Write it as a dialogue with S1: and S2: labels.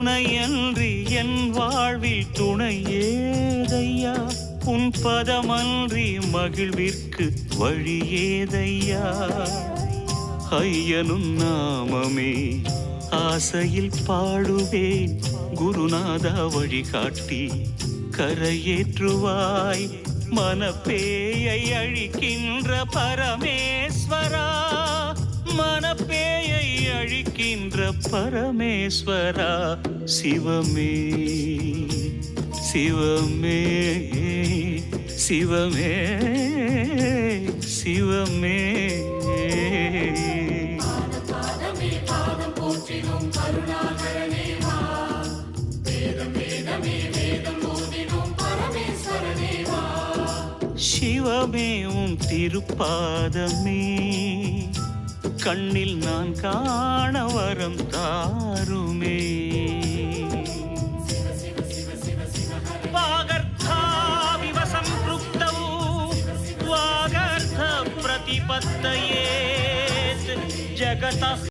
S1: துணையன்றி என் வாழ்வில் துணை ஏதையா, உன் பதமன்றி மகிழ்விற்கு வழி ஏதையா. ஐயனும் நாமமே ஆசையில் பாடுவேன், குருநாதா வழிகாட்டி கரையேற்றுவாய். மனப்பேயை அழிக்கின்ற பரமேஸ்வரா, மனப்பேயை அழிக்கின்ற பரமேஸ்வரா. சிவமே சிவமே சிவமே சிவமே. சிவமே உன் திருப்பாதமே கண்ணில் நான் காண வரம் தாருமே. வாகர்த்தாவிவ சம்ப்ருக்தௌ வாகர்த்த பிரதிபத்தயே ஜகதः